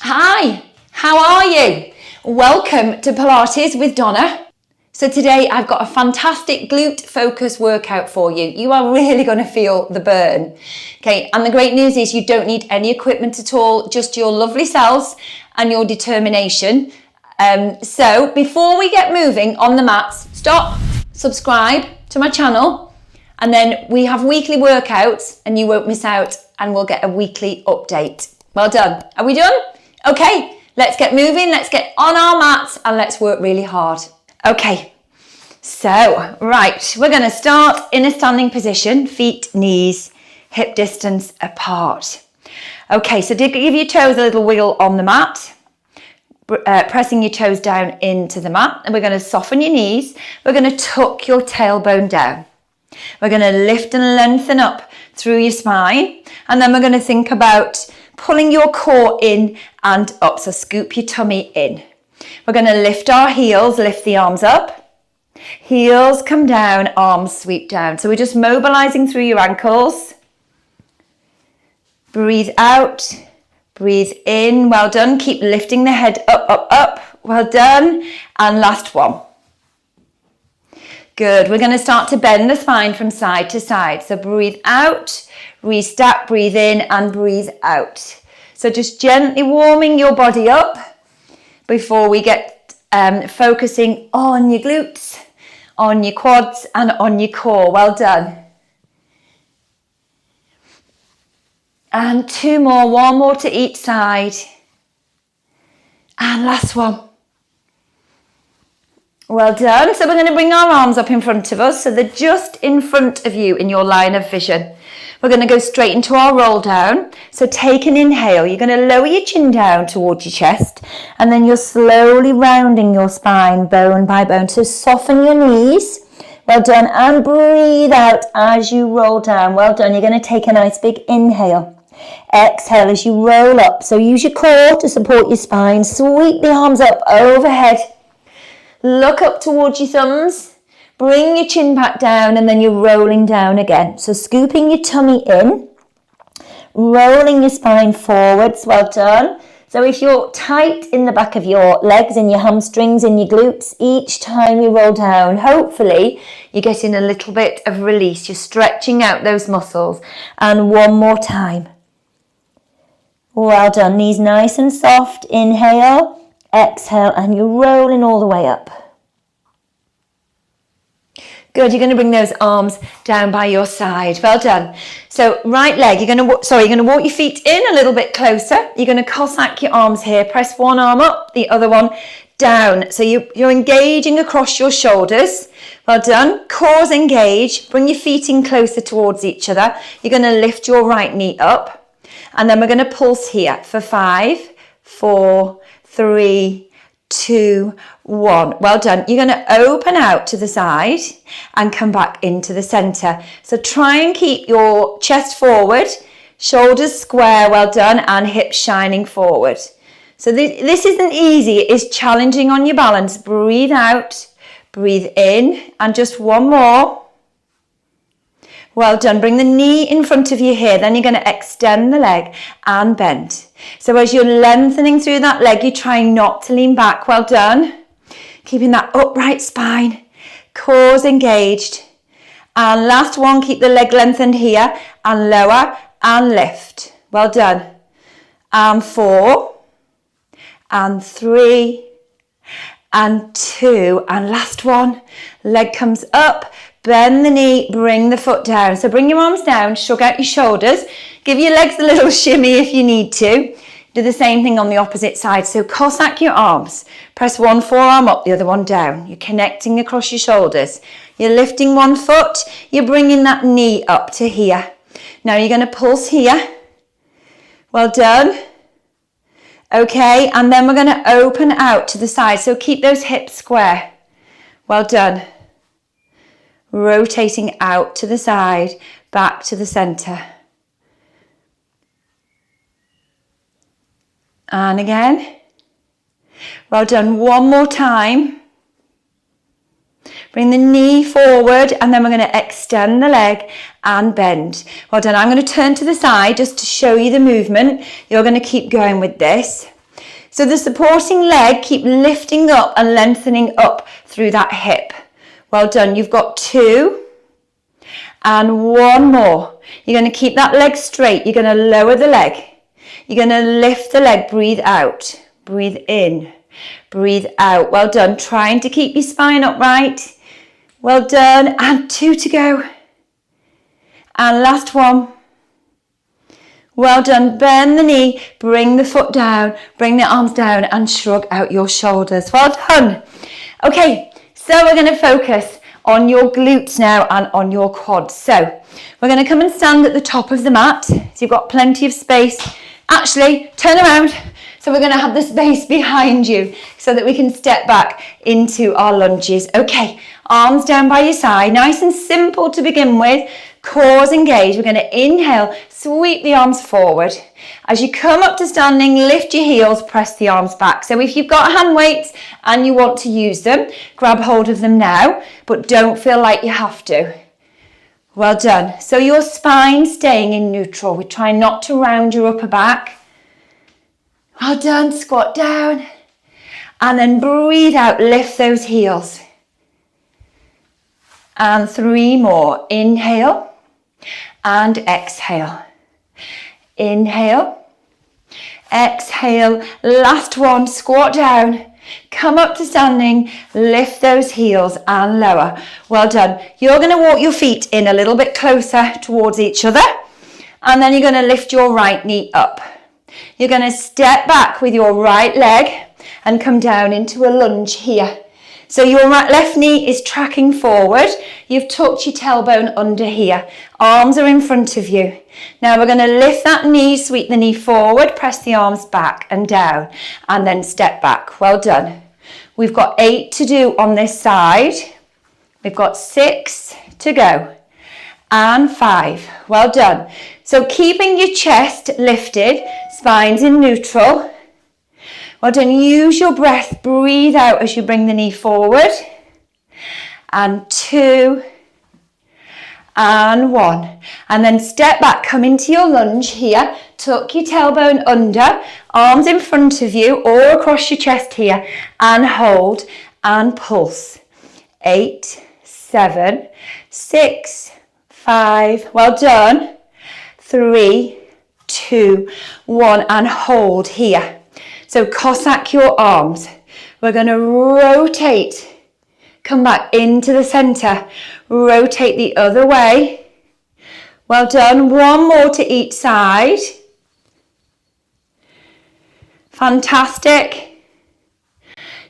Hi, how are you? Welcome to Pilates with Donna. So today I've got a fantastic glute focus workout for you. You are really going to feel the burn. Okay, and the great news is you don't need any equipment at all, just your lovely cells and your determination. So before we get moving on the mats, stop, subscribe to my channel, and then we have weekly workouts and you won't miss out, and we'll get a weekly update. Well done. Are we done? Okay, let's get moving, let's get on our mats and let's work really hard. Okay, so, right, we're going to start in a standing position, feet, knees, hip distance apart. Okay, so give your toes a little wiggle on the mat, pressing your toes down into the mat, and we're going to soften your knees. We're going to tuck your tailbone down. We're going to lift and lengthen up through your spine, and then we're going to think about pulling your core in and up, so scoop your tummy in. We're going to lift our heels, lift the arms up. Heels come down, arms sweep down. So we're just mobilizing through your ankles. Breathe out, breathe in. Well done. Keep lifting the head up, up, up. Well done. And last one. Good. We're going to start to bend the spine from side to side. So breathe out, restack, breathe in and breathe out. So just gently warming your body up before we get focusing on your glutes, on your quads and on your core. Well done. And two more, one more to each side. And last one. Well done. So we're going to bring our arms up in front of us so they're just in front of you in your line of vision. We're going to go straight into our roll down. So take an inhale. You're going to lower your chin down towards your chest, and then you're slowly rounding your spine bone by bone. So soften your knees. Well done. And breathe out as you roll down. Well done. You're going to take a nice big inhale. Exhale as you roll up. So use your core to support your spine. Sweep the arms up overhead. Look up towards your thumbs, bring your chin back down, and then you're rolling down again. So scooping your tummy in, rolling your spine forwards, well done. So if you're tight in the back of your legs, in your hamstrings, in your glutes, each time you roll down, hopefully you're getting a little bit of release. You're stretching out those muscles. And one more time. Well done, knees nice and soft, inhale. Exhale, and you're rolling all the way up. Good, you're going to bring those arms down by your side. Well done. So right leg, you're going to walk your feet in a little bit closer. You're going to Cossack your arms here. Press one arm up, the other one down. So you're engaging across your shoulders. Well done. Cores engage. Bring your feet in closer towards each other. You're going to lift your right knee up. And then we're going to pulse here for 5, 4, 3, 2, 1. Well done. You're going to open out to the side and come back into the center. So try and keep your chest forward, shoulders square, well done, and hips shining forward. So this isn't easy. It is challenging on your balance. Breathe out, breathe in, and just one more. Well done. Bring the knee in front of you here. Then you're going to extend the leg and bend. So as you're lengthening through that leg, you're trying not to lean back. Well done. Keeping that upright spine. Cores engaged. And last one, keep the leg lengthened here. And lower and lift. Well done. And 4. And 3. And 2. And last one. Leg comes up. Bend the knee, bring the foot down. So bring your arms down, shrug out your shoulders. Give your legs a little shimmy if you need to. Do the same thing on the opposite side. So Cossack your arms. Press one forearm up, the other one down. You're connecting across your shoulders. You're lifting one foot. You're bringing that knee up to here. Now you're going to pulse here. Well done. Okay, and then we're going to open out to the side. So keep those hips square. Well done. Rotating out to the side, back to the center. And again. Well done. One more time. Bring the knee forward and then we're going to extend the leg and bend. Well done. I'm going to turn to the side just to show you the movement. You're going to keep going with this. So the supporting leg, keep lifting up and lengthening up through that hip. Well done. You've got 2 and 1 more. You're going to keep that leg straight. You're going to lower the leg. You're going to lift the leg. Breathe out. Breathe in. Breathe out. Well done. Trying to keep your spine upright. Well done. And 2 to go. And last one. Well done. Bend the knee. Bring the foot down. Bring the arms down and shrug out your shoulders. Well done. Okay, so we're going to focus on your glutes now and on your quads. So we're going to come and stand at the top of the mat. So you've got plenty of space. Actually, turn around. So we're going to have the space behind you so that we can step back into our lunges. Okay, arms down by your side. Nice and simple to begin with. Cores engaged. We're going to inhale, sweep the arms forward. As you come up to standing, lift your heels, press the arms back. So if you've got hand weights and you want to use them, grab hold of them now, but don't feel like you have to. Well done. So your spine staying in neutral. We try not to round your upper back. Well done. Squat down. And then breathe out, lift those heels. And 3 more. Inhale and exhale. Inhale, exhale. Last one, squat down. Come up to standing, lift those heels and lower. Well done. You're going to walk your feet in a little bit closer towards each other. And then you're going to lift your right knee up. You're going to step back with your right leg and come down into a lunge here. So your left knee is tracking forward. You've tucked your tailbone under here. Arms are in front of you. Now we're going to lift that knee, sweep the knee forward, press the arms back and down, and then step back. Well done. We've got 8 to do on this side. We've got 6 to go. And 5. Well done. So keeping your chest lifted, spine's in neutral. Well done. Use your breath. Breathe out as you bring the knee forward. And 2. And 1. And then step back. Come into your lunge here. Tuck your tailbone under. Arms in front of you or across your chest here. And hold and pulse. 8, 7, 6, 5. Well done. 3, 2, 1. And hold here. So Cossack your arms. We're going to rotate. Come back into the center. Rotate the other way. Well done. 1 more to each side. Fantastic.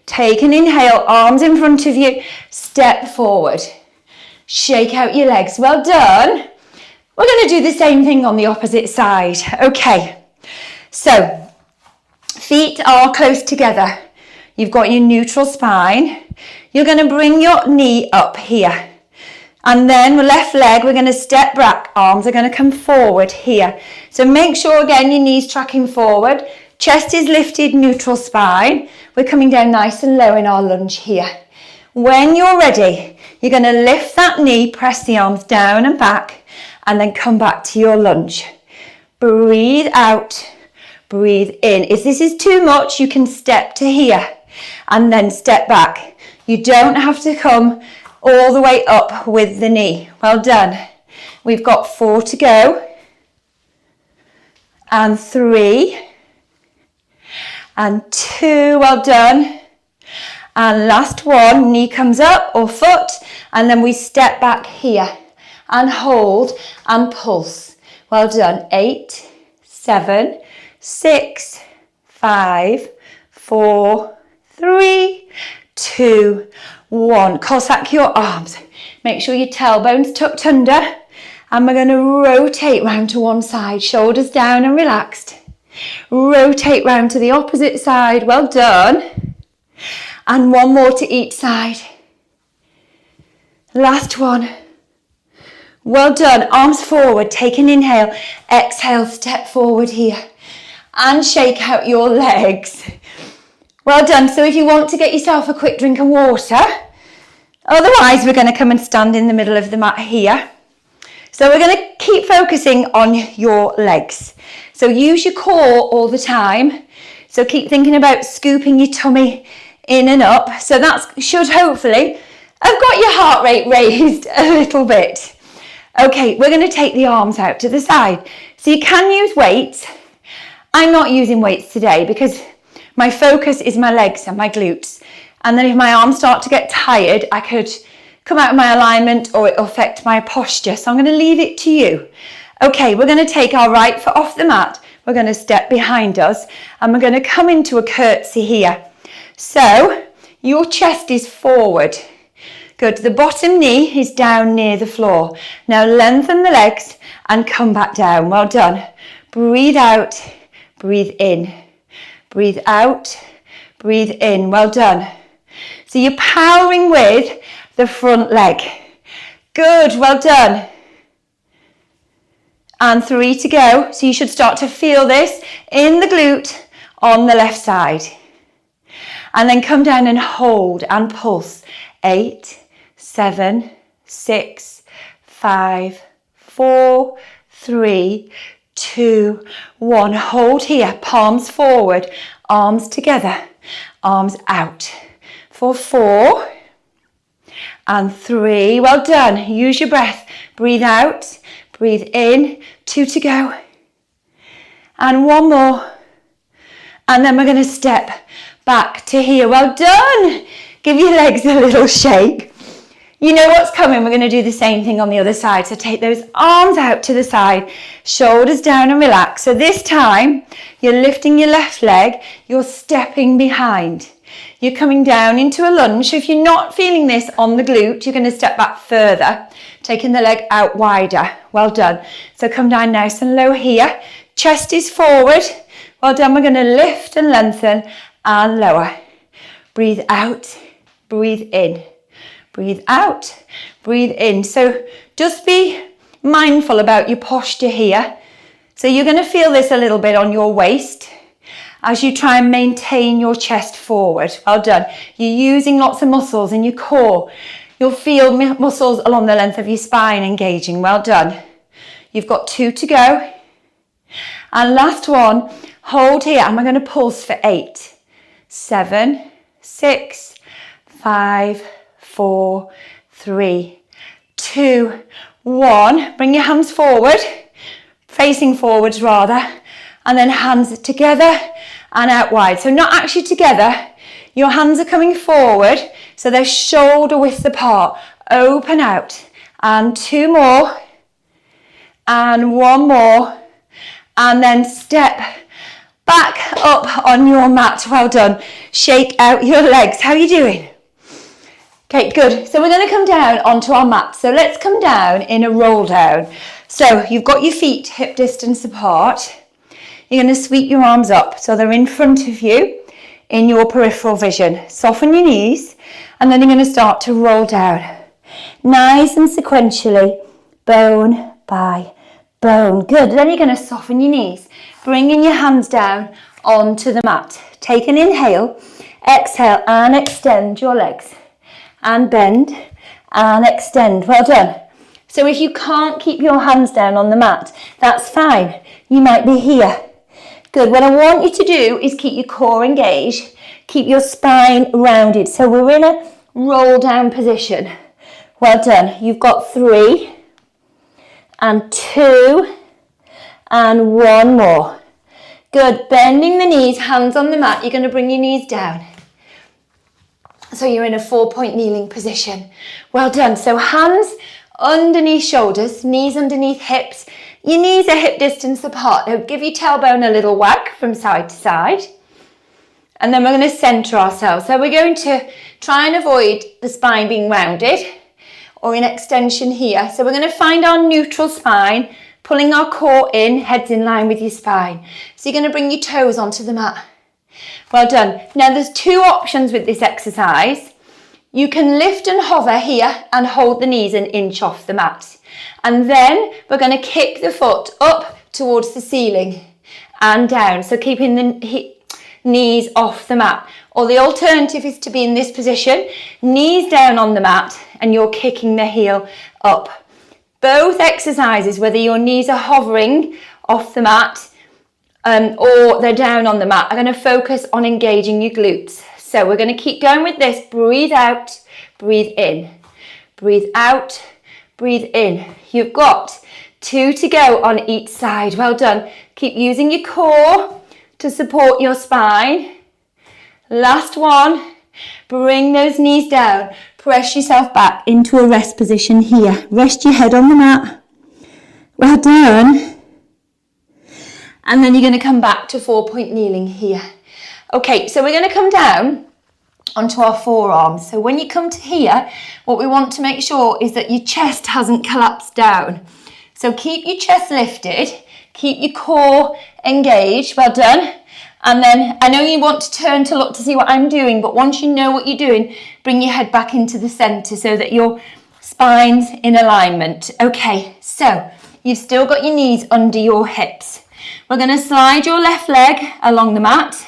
Take an inhale. Arms in front of you. Step forward. Shake out your legs. Well done. We're going to do the same thing on the opposite side. Okay. So feet are close together. You've got your neutral spine. You're going to bring your knee up here. And then with left leg, we're going to step back. Arms are going to come forward here. So make sure again your knee's tracking forward. Chest is lifted, neutral spine. We're coming down nice and low in our lunge here. When you're ready, you're going to lift that knee, press the arms down and back, and then come back to your lunge. Breathe out. Breathe in. If this is too much, you can step to here and then step back. You don't have to come all the way up with the knee. Well done. We've got 4 to go. And 3. And 2. Well done. And last one. Knee comes up or foot. And then we step back here and hold and pulse. Well done. 8, 7, 6, 5, 4, 3, 2, 1. Cossack your arms. Make sure your tailbone's tucked under. And we're going to rotate round to one side. Shoulders down and relaxed. Rotate round to the opposite side. Well done. And 1 more to each side. Last one. Well done. Arms forward. Take an inhale. Exhale. Step forward here. And shake out your legs. Well done. So if you want to get yourself a quick drink of water, otherwise we're going to come and stand in the middle of the mat here. So we're going to keep focusing on your legs. So use your core all the time. So keep thinking about scooping your tummy in and up. So that should hopefully have got your heart rate raised a little bit. Okay, we're going to take the arms out to the side. So you can use weights. I'm not using weights today because my focus is my legs and my glutes. And then if my arms start to get tired, I could come out of my alignment or it'll affect my posture. So I'm going to leave it to you. Okay, we're going to take our right foot off the mat. We're going to step behind us and we're going to come into a curtsy here. So your chest is forward. Good. The bottom knee is down near the floor. Now lengthen the legs and come back down. Well done. Breathe out, breathe in. Breathe out, breathe in. Well done. So you're powering with the front leg. Good, well done. And 3 to go. So you should start to feel this in the glute on the left side. And then come down and hold and pulse. 8, 7, 6, 5, 4, 3, 2, 1. Hold here, palms forward, arms together, arms out. For 4 and 3. Well done. Use your breath. Breathe out, breathe in. 2 to go. And 1 more. And then we're going to step back to here. Well done. Give your legs a little shake. You know what's coming. We're going to do the same thing on the other side. So take those arms out to the side, shoulders down and relax. So this time you're lifting your left leg, you're stepping behind. You're coming down into a lunge. So if you're not feeling this on the glute, you're going to step back further, taking the leg out wider. Well done. So come down nice and low here. Chest is forward. Well done. We're going to lift and lengthen and lower. Breathe out, breathe in. Breathe out, breathe in. So just be mindful about your posture here. So you're going to feel this a little bit on your waist as you try and maintain your chest forward. Well done. You're using lots of muscles in your core. You'll feel muscles along the length of your spine engaging. Well done. You've got 2 to go. And last one, hold here and we're going to pulse for 8, 7, 6, 5, 4, 3, 2, 1. Bring your hands forward, facing forwards rather, and then hands together and out wide. So not actually together, your hands are coming forward, so they're shoulder width apart. Open out, and 2 more, and 1 more, and then step back up on your mat. Well done. Shake out your legs. How are you doing? Okay, good. So we're going to come down onto our mat. So let's come down in a roll down. So you've got your feet hip distance apart. You're going to sweep your arms up so they're in front of you in your peripheral vision. Soften your knees and then you're going to start to roll down. Nice and sequentially, bone by bone. Good. Then you're going to soften your knees, bringing your hands down onto the mat. Take an inhale, exhale and extend your legs. And bend and extend. Well done. So if you can't keep your hands down on the mat, that's fine. You might be here. Good. What I want you to do is keep your core engaged, keep your spine rounded. So we're in a roll down position. Well done. You've got 3 and 2 and 1 more. Good. Bending the knees, hands on the mat. You're going to bring your knees down. So you're in a 4-point kneeling position. Well done. So hands underneath shoulders, knees underneath hips. Your knees are hip distance apart. Now give your tailbone a little whack from side to side. And then we're going to center ourselves. So we're going to try and avoid the spine being rounded or in extension here. So we're going to find our neutral spine, pulling our core in, heads in line with your spine. So you're going to bring your toes onto the mat. Well done. Now there's 2 options with this exercise. You can lift and hover here and hold the knees an inch off the mat. And then we're going to kick the foot up towards the ceiling and down. So keeping the knees off the mat. Or the alternative is to be in this position, knees down on the mat and you're kicking the heel up. Both exercises, whether your knees are hovering off the mat or they're down on the mat, are going to focus on engaging your glutes. So we're going to keep going with this. Breathe out, breathe in. Breathe out, breathe in. You've got 2 to go on each side. Well done. Keep using your core to support your spine. Last one. Bring those knees down. Press yourself back into a rest position here. Rest your head on the mat. Well done. And then you're going to come back to 4-point kneeling here. Okay, so we're going to come down onto our forearms. So when you come to here, what we want to make sure is that your chest hasn't collapsed down. So keep your chest lifted, keep your core engaged. Well done. And then I know you want to turn to look to see what I'm doing, but once you know what you're doing, bring your head back into the center so that your spine's in alignment. Okay, so you've still got your knees under your hips. We're going to slide your left leg along the mat,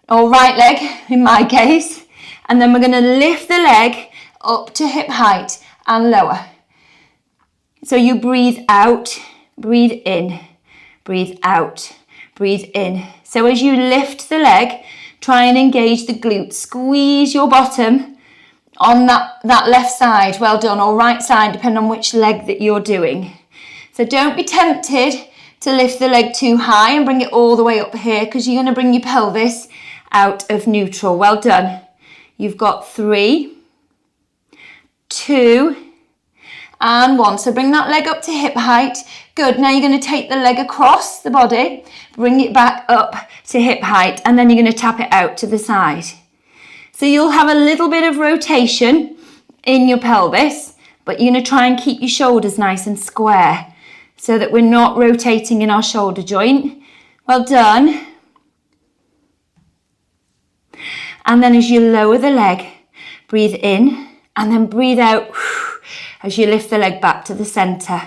or right leg in my case, and then we're going to lift the leg up to hip height and lower. So you breathe out, breathe in, breathe out, breathe in. So as you lift the leg, try and engage the glutes. Squeeze your bottom on that left side, well done, or right side, depending on which leg that you're doing. So don't be tempted to lift the leg too high and bring it all the way up here, because you're going to bring your pelvis out of neutral. Well done. You've got 3, 2, and 1. So bring that leg up to hip height. Good. Now you're going to take the leg across the body, bring it back up to hip height, and then you're going to tap it out to the side. So you'll have a little bit of rotation in your pelvis, but you're going to try and keep your shoulders nice and square so that we're not rotating in our shoulder joint. Well done. And then as you lower the leg, breathe in and then breathe out as you lift the leg back to the center.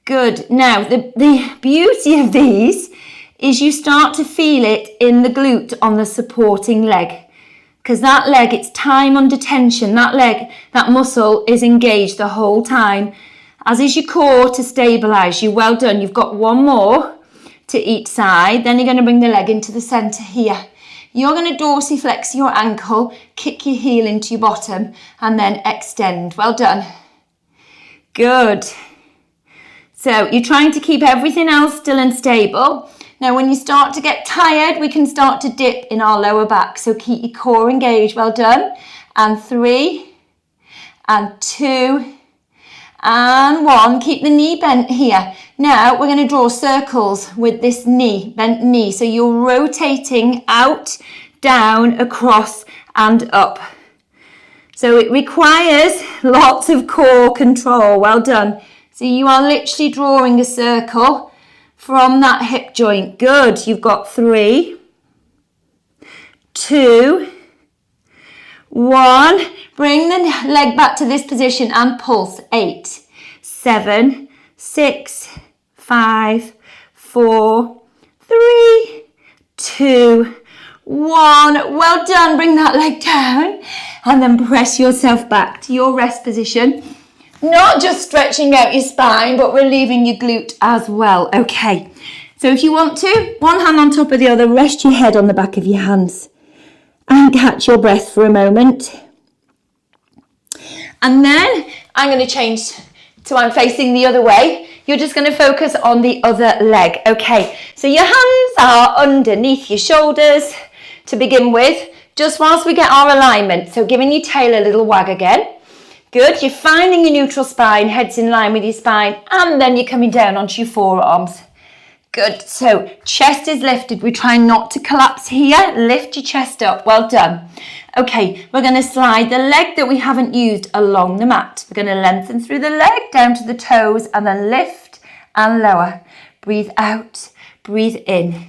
Good. Now, the beauty of these is you start to feel it in the glute on the supporting leg. Because that leg, it's time under tension. That leg, that muscle is engaged the whole time. As is your core to stabilize you. Well done. You've got 1 more to each side. Then you're going to bring the leg into the center here. You're going to dorsiflex your ankle, kick your heel into your bottom, and then extend. Well done. Good. So you're trying to keep everything else still and stable. Now, when you start to get tired, we can start to dip in our lower back. So keep your core engaged. Well done. And 3, and 2, and 1. Keep the knee bent here. Now, we're going to draw circles with this knee, bent knee. So you're rotating out, down, across, and up. So it requires lots of core control. Well done. So you are literally drawing a circle from that hip joint. Good. You've got 3, 2, 1. Bring the leg back to this position and pulse. 8, 7, 6, 5, 4, 3, 2, 1. Well done. Bring that leg down and then press yourself back to your rest position. Not just stretching out your spine, but relieving your glute as well. Okay. So if you want to, one hand on top of the other, rest your head on the back of your hands and catch your breath for a moment. And then I'm going to change to I'm facing the other way. You're just going to focus on the other leg. Okay, so your hands are underneath your shoulders to begin with, just whilst we get our alignment. So giving your tail a little wag again. Good, you're finding your neutral spine, head's in line with your spine, and then you're coming down onto your forearms. Good, so chest is lifted. We try not to collapse here. Lift your chest up, well done. Okay, we're going to slide the leg that we haven't used along the mat. We're going to lengthen through the leg down to the toes and then lift and lower. Breathe out, breathe in.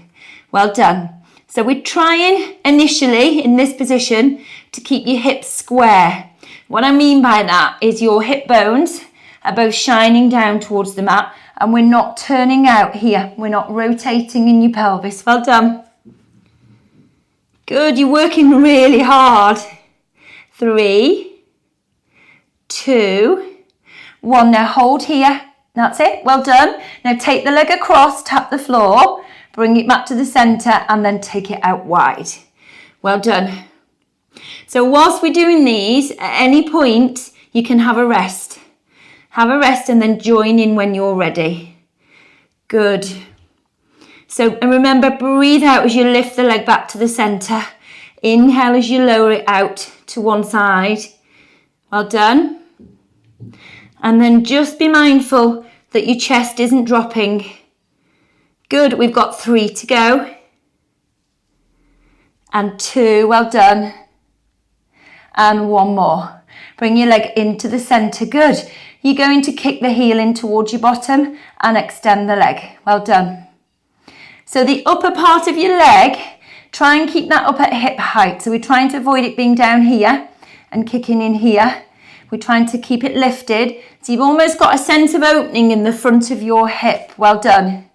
Well done. So we're trying initially in this position to keep your hips square. What I mean by that is your hip bones are both shining down towards the mat and we're not turning out here. We're not rotating in your pelvis. Well done. Good, you're working really hard. 3, 2, 1. Now hold here. That's it. Well done. Now take the leg across, tap the floor. bring it back to the center, and then take it out wide. Well done. So whilst we're doing these, at any point, you can have a rest. Have a rest and then join in when you're ready. Good. So, and remember, breathe out as you lift the leg back to the center. Inhale as you lower it out to one side. Well done. And then just be mindful that your chest isn't dropping. Good, we've got 3 to go. And 2, well done. And 1 more. Bring your leg into the center, good. You're going to kick the heel in towards your bottom and extend the leg. Well done. So the upper part of your leg, try and keep that up at hip height. So we're trying to avoid it being down here and kicking in here. We're trying to keep it lifted. So you've almost got a sense of opening in the front of your hip. Well done.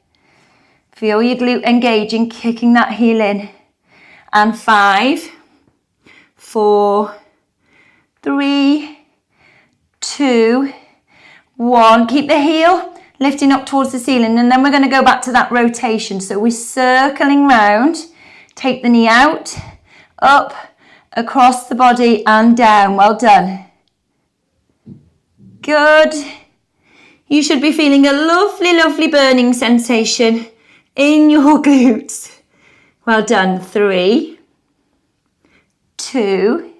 Feel your glute engaging, kicking that heel in. And 5, 4, 3, 2, 1. Keep the heel lifting up towards the ceiling, and then we're going to go back to that rotation. So we're circling round. Take the knee out, up, across the body and down. Well done. Good. You should be feeling a lovely, lovely burning sensation in your glutes. Well done. 3, 2,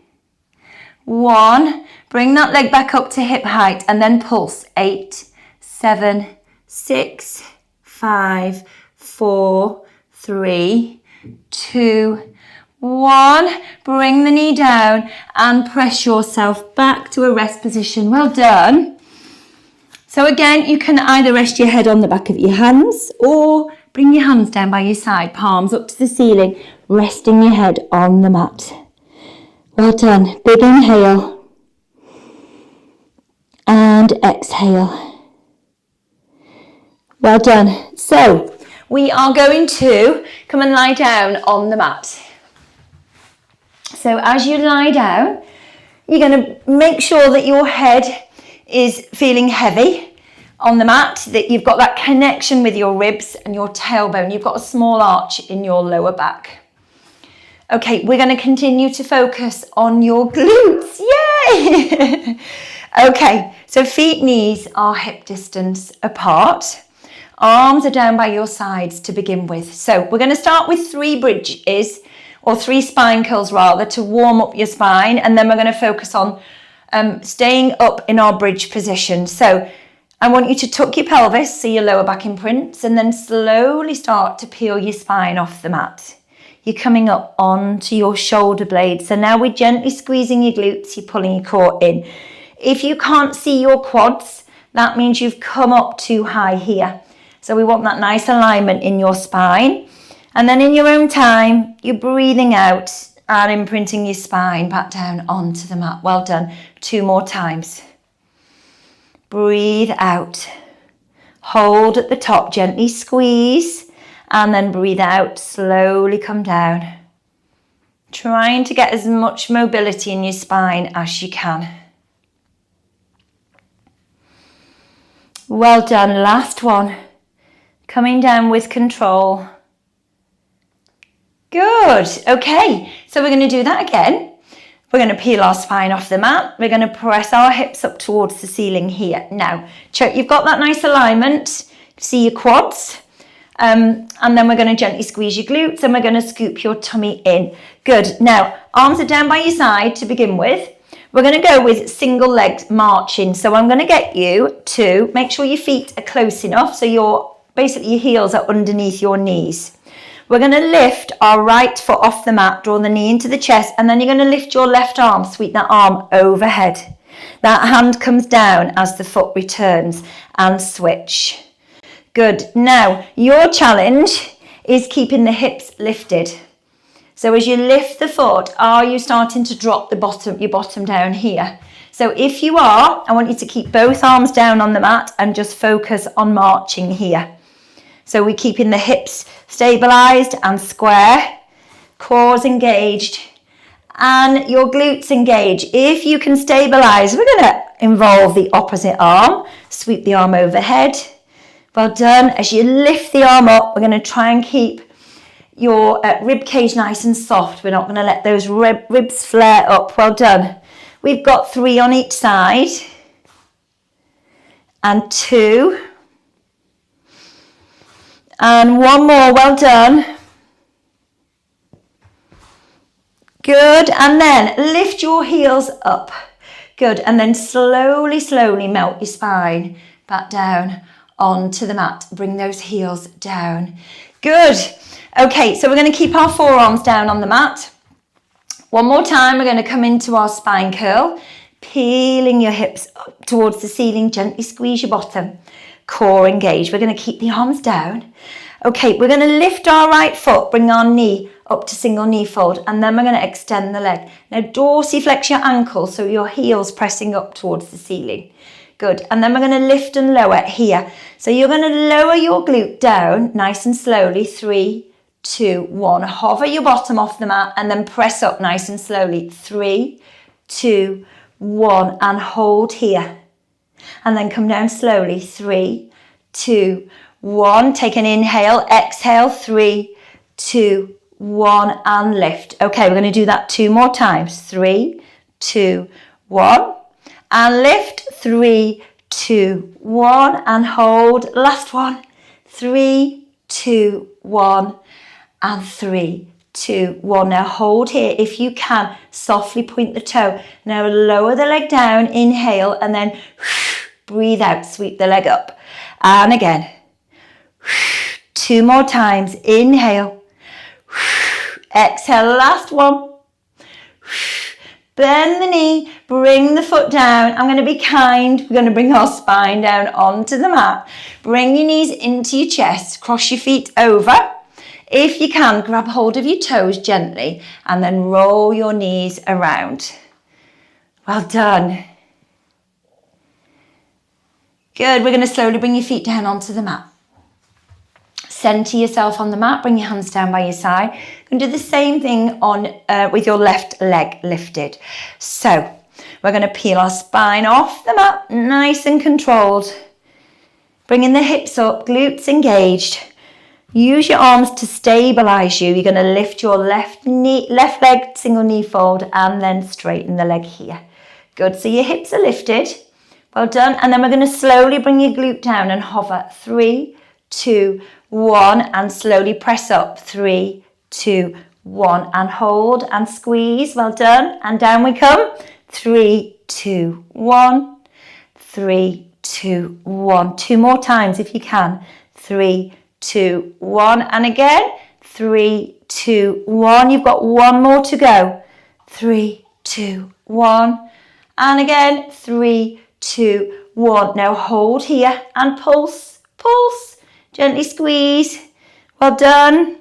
1. Bring that leg back up to hip height and then pulse. 8, 7, 6, 5, 4, 3, 2, 1. Bring the knee down and press yourself back to a rest position. Well done. So again, you can either rest your head on the back of your hands or bring your hands down by your side, palms up to the ceiling, resting your head on the mat. Well done. Big inhale and exhale. Well done. So we are going to come and lie down on the mat. So as you lie down, you're going to make sure that your head is feeling heavy on the mat, that you've got that connection with your ribs and your tailbone. You've got a small arch in your lower back. Okay, we're going to continue to focus on your glutes. Yay! Okay, so feet, knees are hip distance apart. Arms are down by your sides to begin with. So we're going to start with 3 bridges, or 3 spine curls rather, to warm up your spine, and then we're going to focus on staying up in our bridge position. So I want you to tuck your pelvis, so your lower back imprints, and then slowly start to peel your spine off the mat. You're coming up onto your shoulder blades. So now we're gently squeezing your glutes, you're pulling your core in. If you can't see your quads, that means you've come up too high here. So we want that nice alignment in your spine. And then in your own time, you're breathing out and imprinting your spine back down onto the mat. Well done. 2 more times. Breathe out. Hold at the top, gently squeeze, and then breathe out, slowly come down. Trying to get as much mobility in your spine as you can. Well done. Last one. Coming down with control. Good. Okay, so we're going to do that again. We're going to peel our spine off the mat. We're going to press our hips up towards the ceiling here. Now, check you've got that nice alignment. See your quads. And then we're going to gently squeeze your glutes and we're going to scoop your tummy in. Good. Now, arms are down by your side to begin with. We're going to go with single legs marching. So I'm going to get you to make sure your feet are close enough so your heels are underneath your knees. We're going to lift our right foot off the mat, draw the knee into the chest, and then you're going to lift your left arm, sweep that arm overhead. That hand comes down as the foot returns and switch. Good. Now, your challenge is keeping the hips lifted. So as you lift the foot, are you starting to drop your bottom down here? So if you are, I want you to keep both arms down on the mat and just focus on marching here. So we're keeping the hips stabilized and square, core's engaged, and your glutes engaged. If you can stabilize, we're going to involve the opposite arm, sweep the arm overhead. Well done. As you lift the arm up, we're going to try and keep your rib cage nice and soft. We're not going to let those ribs flare up. Well done. We've got 3 on each side. And 2. And 1 more. Well done. Good. And then lift your heels up. Good. And then slowly, slowly melt your spine back down onto the mat. Bring those heels down. Good. Okay, so we're going to keep our forearms down on the mat. One more time, we're going to come into our spine curl, peeling your hips up towards the ceiling, gently squeeze your bottom, core engaged. We're going to keep the arms down. Okay, we're going to lift our right foot, bring our knee up to single knee fold, and then we're going to extend the leg. Now dorsiflex your ankle so your heel's pressing up towards the ceiling. Good, and then we're going to lift and lower here. So you're going to lower your glute down nice and slowly, 3, 2, 1. Hover your bottom off the mat and then press up nice and slowly, 3, 2, 1, and hold here. And then come down slowly, 3, 2, 1. Take an inhale, exhale, 3, 2, 1, and lift. Okay, we're going to do that 2 more times, 3, 2, 1, and lift, 3, 2, 1, and hold. Last one, 3, 2, 1, and 3, 2, 1. Now hold here. If you can, softly point the toe. Now lower the leg down, inhale, and then breathe out, sweep the leg up. And again, 2 more times, inhale, exhale, last one. Bend the knee, bring the foot down. I'm going to be kind. We're going to bring our spine down onto the mat. Bring your knees into your chest, cross your feet over. If you can, grab hold of your toes gently and then roll your knees around. Well done. Good. We're going to slowly bring your feet down onto the mat. Center yourself on the mat, bring your hands down by your side. You're going to do the same thing on with your left leg lifted. So we're going to peel our spine off the mat, nice and controlled. Bringing the hips up, glutes engaged. Use your arms to stabilize you. You're going to lift your left leg, single knee fold, and then straighten the leg here. Good, so your hips are lifted. Well done. And then we're going to slowly bring your glute down and hover. 3, 2, 1, and slowly press up. 3, 2, 1, and hold and squeeze. Well done. And down we come. 3, 2, 1. 3, 2, 1. 2 more times if you can. 3, 2, 1, and again. 3, 2, 1. You've got 1 more to go. 3, 2, 1, and again. 3, 2, 1. Now hold here and pulse, pulse. Gently squeeze. Well done.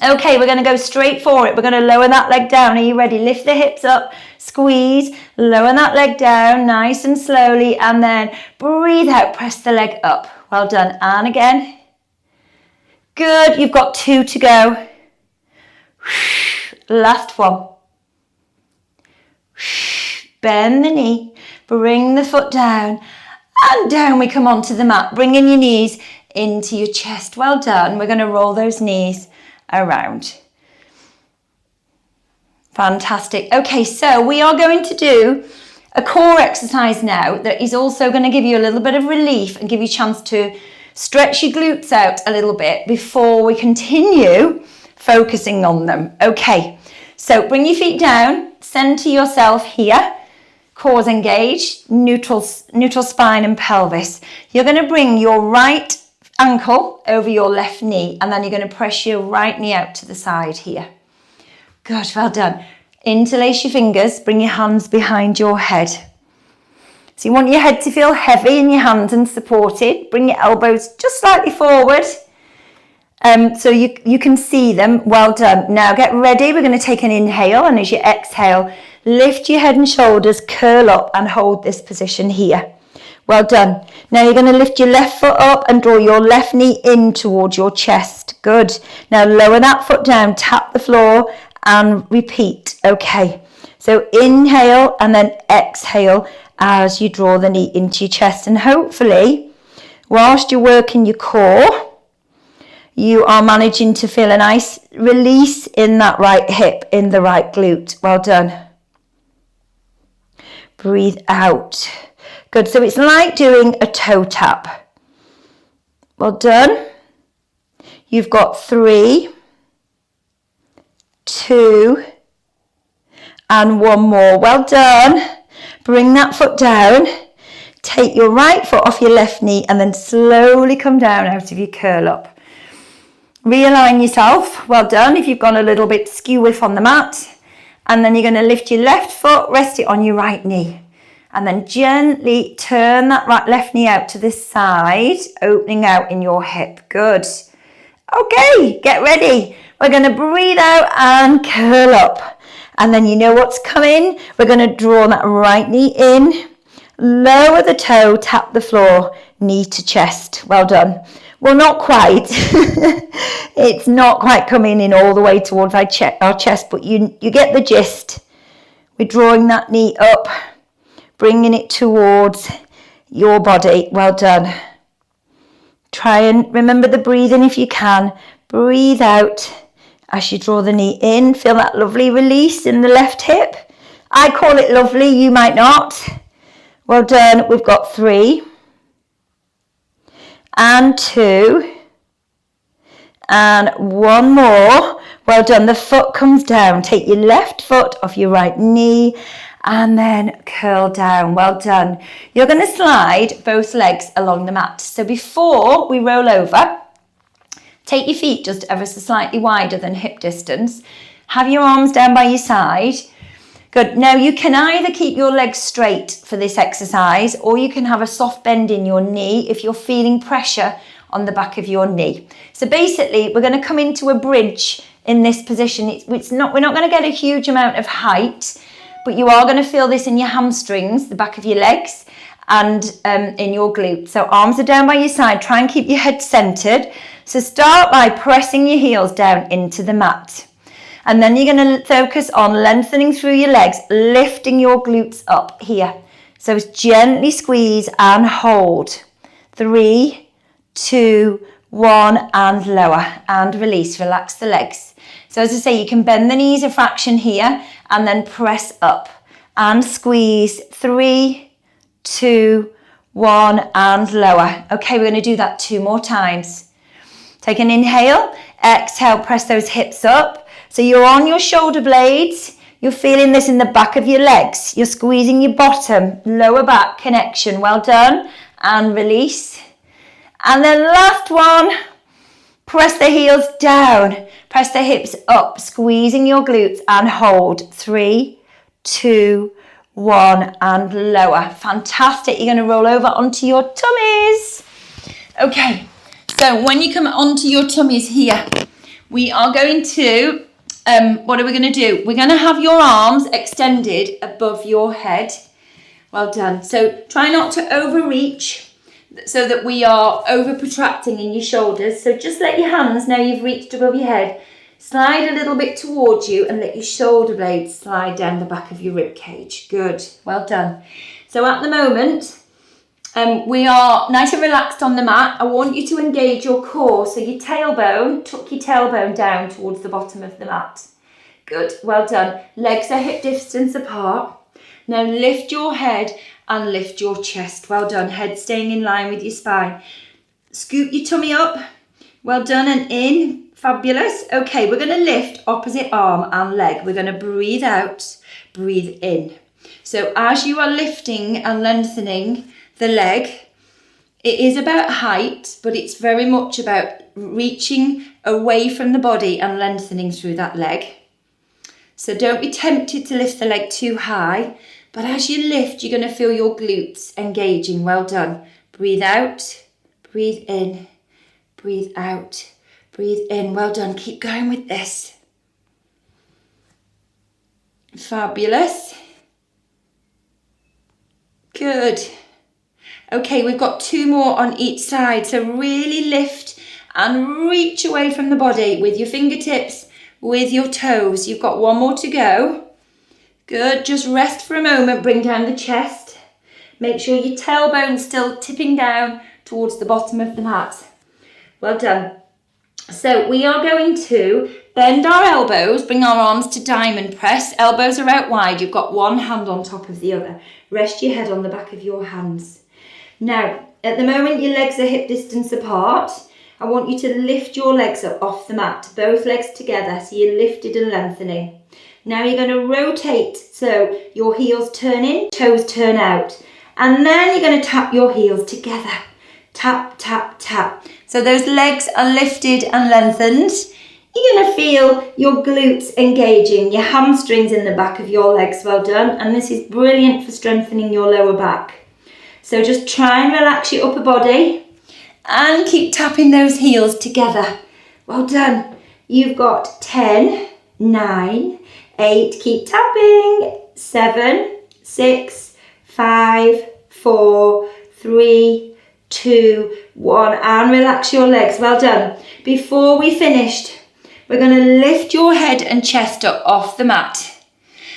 Okay, we're going to go straight for it. We're going to lower that leg down. Are you ready? Lift the hips up, squeeze, lower that leg down nice and slowly, and then breathe out, press the leg up. Well done. And again. Good. You've got 2 to go. Last one. Bend the knee, bring the foot down. And down we come onto the mat, bringing your knees into your chest. Well done. We're going to roll those knees around. Fantastic. Okay, so we are going to do a core exercise now that is also going to give you a little bit of relief and give you a chance to stretch your glutes out a little bit before we continue focusing on them. Okay, so bring your feet down, center yourself here. Cores engaged, neutral spine and pelvis. You're going to bring your right ankle over your left knee, and then you're going to press your right knee out to the side here. Good, well done. Interlace your fingers, bring your hands behind your head. So you want your head to feel heavy in your hands and supported. Bring your elbows just slightly forward so you can see them. Well done. Now get ready. We're going to take an inhale, and as you exhale, lift your head and shoulders, curl up and hold this position here. Well done. Now you're going to lift your left foot up and draw your left knee in towards your chest. Good. Now lower that foot down, tap the floor and repeat. Okay. So inhale and then exhale as you draw the knee into your chest, and hopefully whilst you're working your core, you are managing to feel a nice release in that right hip, in the right glute. Well done. Breathe out. Good. So it's like doing a toe tap. Well done. You've got 3, 2, and 1 more. Well done. Bring that foot down. Take your right foot off your left knee and then slowly come down out of your curl up. Realign yourself. Well done. If you've gone a little bit skew-whiff on the mat. And then you're going to lift your left foot, rest it on your right knee. And then gently turn that left knee out to this side, opening out in your hip. Good. Okay, get ready. We're going to breathe out and curl up. And then you know what's coming. We're going to draw that right knee in. Lower the toe, tap the floor, knee to chest. Well done. Well, not quite. It's not quite coming in all the way towards our chest, but you get the gist. We're drawing that knee up, bringing it towards your body. Well done. Try and remember the breathing if you can. Breathe out as you draw the knee in. Feel that lovely release in the left hip. I call it lovely, you might not. Well done. We've got 3 and 2 and 1 more. Well done. The foot comes down. Take your left foot off your right knee and then curl down. Well done. You're going to slide both legs along the mat. So before we roll over, take your feet just ever so slightly wider than hip distance. Have your arms down by your side. Good. Now you can either keep your legs straight for this exercise or you can have a soft bend in your knee if you're feeling pressure on the back of your knee. So basically we're going to come into a bridge in this position. We're not going to get a huge amount of height, but you are going to feel this in your hamstrings, the back of your legs, and in your glutes. So arms are down by your side. Try and keep your head centered. So start by pressing your heels down into the mat. And then you're going to focus on lengthening through your legs, lifting your glutes up here. So gently squeeze and hold. 3, 2, 1, and lower. And release. Relax the legs. So as I say, you can bend the knees a fraction here and then press up. And squeeze. 3, 2, 1, and lower. Okay, we're going to do that 2 more times. Take an inhale. Exhale, press those hips up. So you're on your shoulder blades, you're feeling this in the back of your legs, you're squeezing your bottom, lower back connection, well done, and release. And then last one, press the heels down, press the hips up, squeezing your glutes and hold. 3, 2, 1, and lower. Fantastic, you're going to roll over onto your tummies. Okay, so when you come onto your tummies here, we are going to what are we going to do? We're going to have your arms extended above your head. Well done. So try not to overreach so that we are over protracting in your shoulders. So just let your hands, now you've reached above your head, slide a little bit towards you and let your shoulder blades slide down the back of your rib cage. Good. Well done. So at the moment, we are nice and relaxed on the mat. I want you to engage your core. So your tailbone, tuck your tailbone down towards the bottom of the mat. Good, well done. Legs are hip distance apart. Now lift your head and lift your chest. Well done. Head staying in line with your spine. Scoop your tummy up. Well done and in. Fabulous. Okay, we're going to lift opposite arm and leg. We're going to breathe out, breathe in. So as you are lifting and lengthening the leg, it is about height, but it's very much about reaching away from the body and lengthening through that leg. So don't be tempted to lift the leg too high, but as you lift, you're going to feel your glutes engaging. Well done. Breathe out, breathe in, breathe out, breathe in. Well done. Keep going with this. Fabulous. Good. Okay, we've got 2 more on each side. So really lift and reach away from the body with your fingertips, with your toes. You've got 1 more to go. Good, just rest for a moment, bring down the chest. Make sure your tailbone's still tipping down towards the bottom of the mat. Well done. So we are going to bend our elbows, bring our arms to diamond press. Elbows are out wide. You've got one hand on top of the other. Rest your head on the back of your hands. Now, at the moment your legs are hip distance apart. I want you to lift your legs up off the mat, both legs together, so you're lifted and lengthening. Now you're going to rotate so your heels turn in, toes turn out. And then you're going to tap your heels together. Tap, tap, tap. So those legs are lifted and lengthened. You're going to feel your glutes engaging, your hamstrings in the back of your legs. Well done. And this is brilliant for strengthening your lower back. So just try and relax your upper body and keep tapping those heels together. Well done. You've got 10, 9, 8, keep tapping, 7, 6, 5, 4, 3, 2, 1, and relax your legs. Well done. Before we finished, we're going to lift your head and chest up off the mat.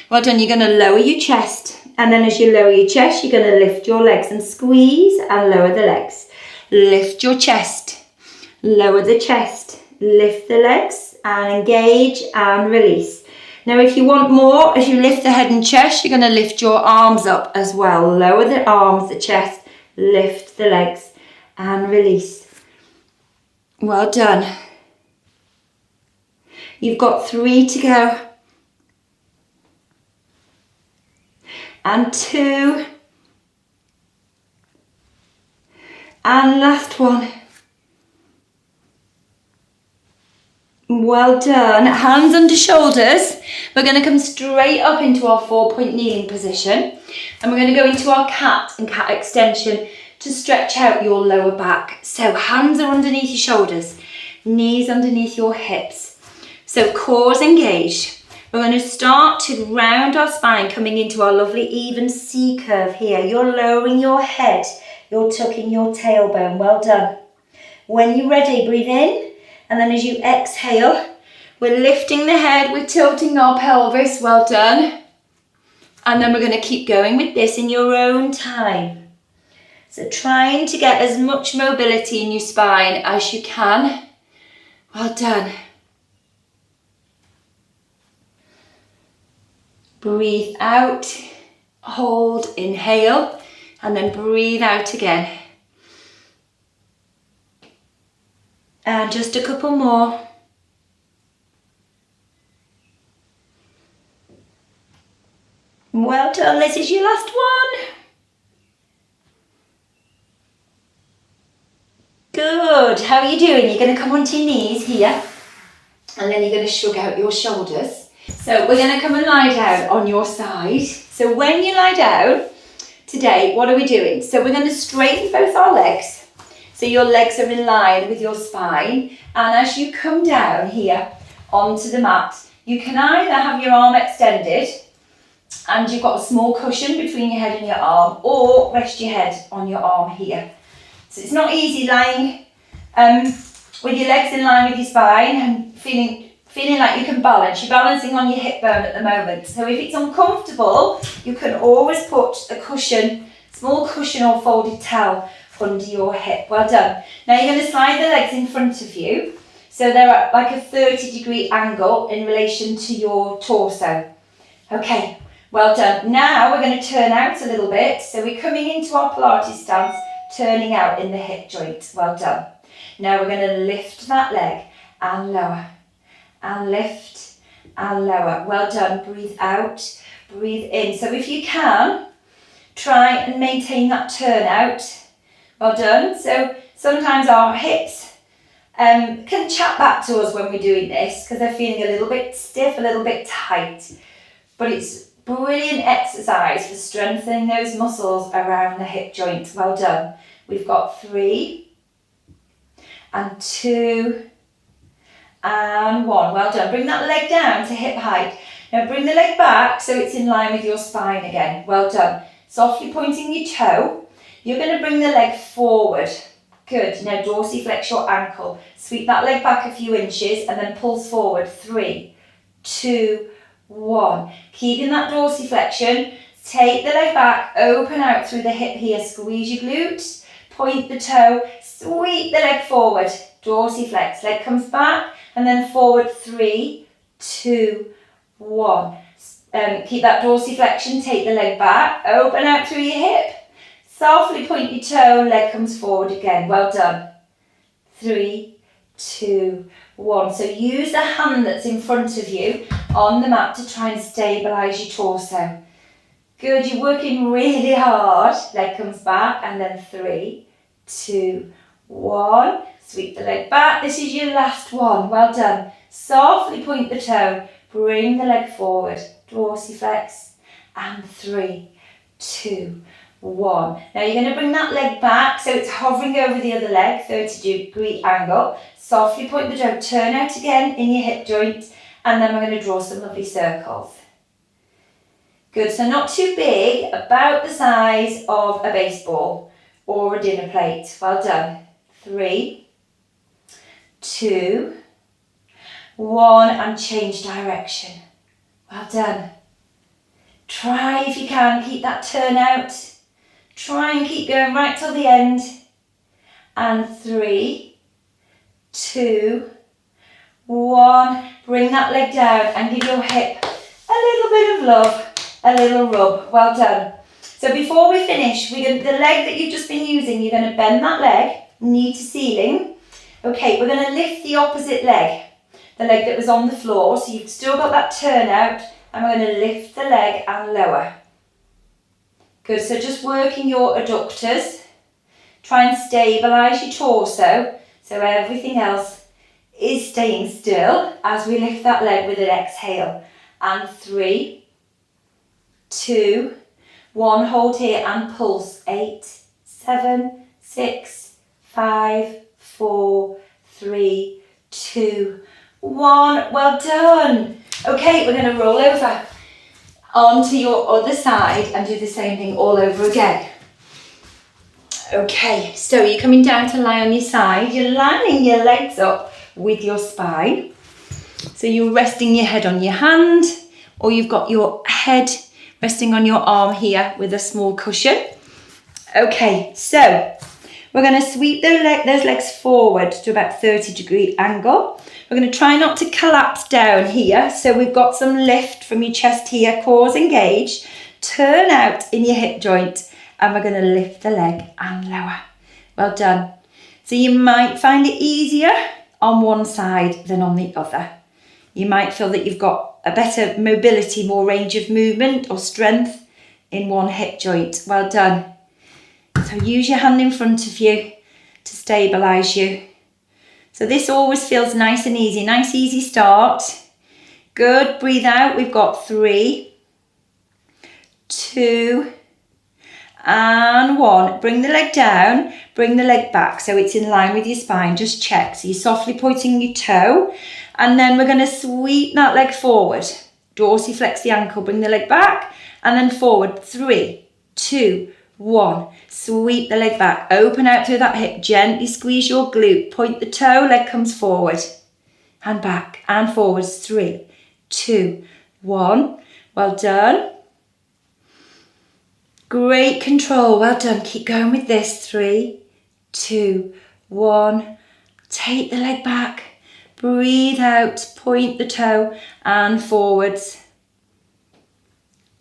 Well done. You're going to lower your chest, and then as you lower your chest, you're going to lift your legs and squeeze and lower the legs. Lift your chest, lower the chest, lift the legs and engage and release. Now if you want more, as you lift the head and chest, you're going to lift your arms up as well. Lower the arms, the chest, lift the legs and release. Well done. You've got 3 to go. And 2. And last one. Well done. Hands under shoulders. We're going to come straight up into our 4-point kneeling position. And we're going to go into our cat and cat extension to stretch out your lower back. So hands are underneath your shoulders, knees underneath your hips. So core's engaged. We're going to start to round our spine, coming into our lovely even C curve here. You're lowering your head. You're tucking your tailbone. Well done. When you're ready, breathe in. And then as you exhale, we're lifting the head. We're tilting our pelvis. Well done. And then we're going to keep going with this in your own time. So trying to get as much mobility in your spine as you can. Well done. Breathe out. Hold. Inhale. And then breathe out again. And just a couple more. Well done, this is your last one. Good, how are you doing? You're going to come onto your knees here. And then you're going to shrug out your shoulders. So we're going to come and lie down on your side. So when you lie down, today, what are we doing? So we're going to straighten both our legs. So your legs are in line with your spine. And as you come down here onto the mat, you can either have your arm extended and you've got a small cushion between your head and your arm, or rest your head on your arm here. So it's not easy lying with your legs in line with your spine and feeling like you can balance. You're balancing on your hip bone at the moment. So if it's uncomfortable, you can always put a cushion, small cushion or folded towel under your hip. Well done. Now you're going to slide the legs in front of you. So they're at like a 30-degree angle in relation to your torso. Okay, well done. Now we're going to turn out a little bit. So we're coming into our Pilates stance, turning out in the hip joint. Well done. Now we're going to lift that leg and lower. And lift and lower. Well done. Breathe out, breathe in. So if you can, try and maintain that turnout. Well done. So sometimes our hips can chat back to us when we're doing this because they're feeling a little bit stiff, a little bit tight. But it's brilliant exercise for strengthening those muscles around the hip joint. Well done. We've got 3 and 2 and 1. Well done. Bring that leg down to hip height. Now bring the leg back so it's in line with your spine again. Well done. Softly pointing your toe. You're going to bring the leg forward. Good. Now dorsiflex your ankle. Sweep that leg back a few inches and then pulse forward. 3, 2, 1. Keeping that dorsiflexion. Take the leg back. Open out through the hip here. Squeeze your glutes. point the toe, sweep the leg forward, dorsiflex, leg comes back, and then forward, 3, 2, 1. Keep that dorsiflexion, take the leg back, open out through your hip, softly point your toe, leg comes forward again, well done. 3, 2, 1. So use the hand that's in front of you on the mat to try and stabilise your torso. Good, you're working really hard. Leg comes back and then 3, 2, 1. Sweep the leg back. This is your last one. Well done. Softly point the toe. Bring the leg forward. Dorsiflex. And 3, 2, 1. Now you're going to bring that leg back so it's hovering over the other leg, 30-degree angle. Softly point the toe. Turn out again in your hip joint. And then we're going to draw some lovely circles. Good, so not too big, about the size of a baseball or a dinner plate. Well done. 3, 2, 1, and change direction. Well done. Try if you can, keep that turn out. Try and keep going right till the end. And 3, 2, 1. Bring that leg down and give your hip a little bit of love. A little rub. Well done. So before we finish, the leg that you've just been using, you're going to bend that leg, knee to ceiling. Okay, we're going to lift the opposite leg, the leg that was on the floor. So you've still got that turn out, and we're going to lift the leg and lower. Good, so just working your adductors. Try and stabilise your torso so everything else is staying still as we lift that leg with an exhale. And 3, 2, 1, hold here and pulse. 8, 7, 6, 5, 4, 3, 2, 1. Well done. Okay, we're going to roll over onto your other side and do the same thing all over again. Okay, so you're coming down to lie on your side. You're lining your legs up with your spine. So you're resting your head on your hand, or you've got your head resting on your arm here with a small cushion. Okay, so we're going to sweep those legs forward to about 30-degree angle. We're going to try not to collapse down here. So we've got some lift from your chest here, cores engaged. Turn out in your hip joint, and we're going to lift the leg and lower. Well done. So you might find it easier on one side than on the other. You might feel that you've got a better mobility, more range of movement or strength in one hip joint. Well done. So use your hand in front of you to stabilise you. So this always feels nice and easy. Nice, easy start. Good. Breathe out. We've got 3, 2, and 1. Bring the leg down. Bring the leg back so it's in line with your spine. Just check. So you're softly pointing your toe. And then we're going to sweep that leg forward. Dorsiflex the ankle, bring the leg back, and then forward. 3, 2, 1. Sweep the leg back, open out through that hip, gently squeeze your glute, point the toe, leg comes forward, and back, and forwards. 3, 2, 1. Well done. Great control, well done. Keep going with this. 3, 2, 1. Take the leg back. Breathe out, point the toe and forwards.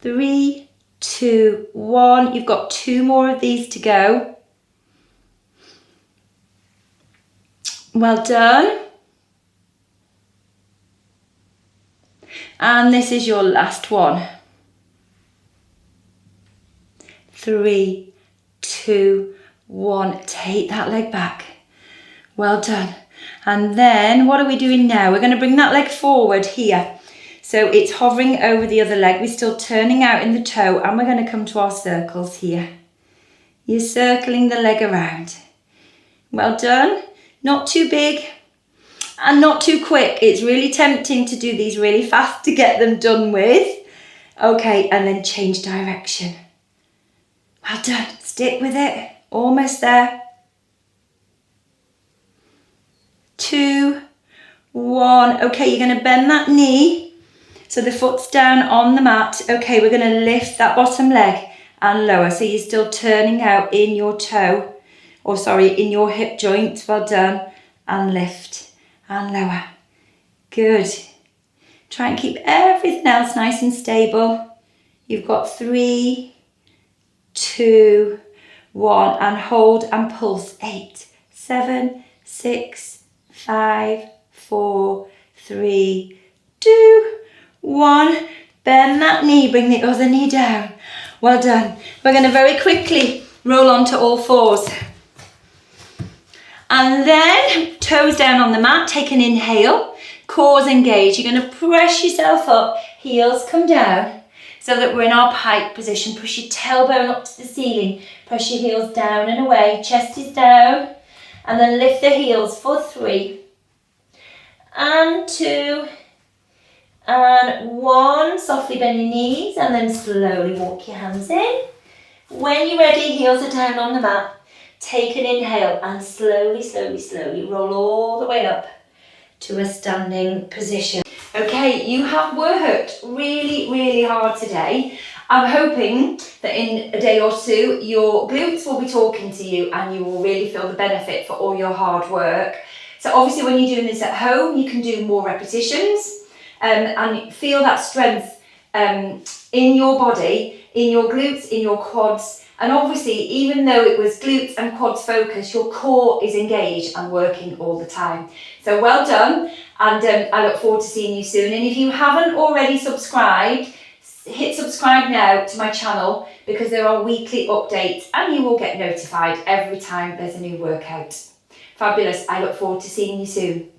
3, 2, 1. You've got 2 more of these to go. Well done. And this is your last one. 3, 2, 1. Take that leg back. Well done. And then what are we doing now? We're going to bring that leg forward here. So it's hovering over the other leg. We're still turning out in the toe, and we're going to come to our circles here. You're circling the leg around. Well done. Not too big and not too quick. It's really tempting to do these really fast to get them done with. Okay, and then change direction. Well done. Stick with it. Almost there. 2, 1. Okay, you're going to bend that knee so the foot's down on the mat. Okay, we're going to lift that bottom leg and lower. So you're still turning out in your toe in your hip joint. Well done. And lift and lower. Good. Try and keep everything else nice and stable. You've got 3, 2, 1, and hold and pulse. 8, 7, 6, 5, 4, 3, 2, 1. Bend that knee, bring the other knee down. Well done. We're going to very quickly roll onto all fours. And then toes down on the mat, take an inhale, cores engage. You're going to press yourself up, heels come down so that we're in our pike position. Push your tailbone up to the ceiling, press your heels down and away, chest is down, and then lift the heels for 3 and 2 and 1. Softly bend your knees and then slowly walk your hands in. When you're ready, heels are down on the mat. Take an inhale and slowly, slowly, slowly roll all the way up to a standing position. Okay, you have worked really, really hard today. I'm hoping that in a day or two, your glutes will be talking to you and you will really feel the benefit for all your hard work. So obviously when you're doing this at home, you can do more repetitions and feel that strength in your body, in your glutes, in your quads. And obviously, even though it was glutes and quads focus, your core is engaged and working all the time. So well done, and I look forward to seeing you soon. And if you haven't already subscribed, hit subscribe now to my channel because there are weekly updates and you will get notified every time there's a new workout. Fabulous, I look forward to seeing you soon.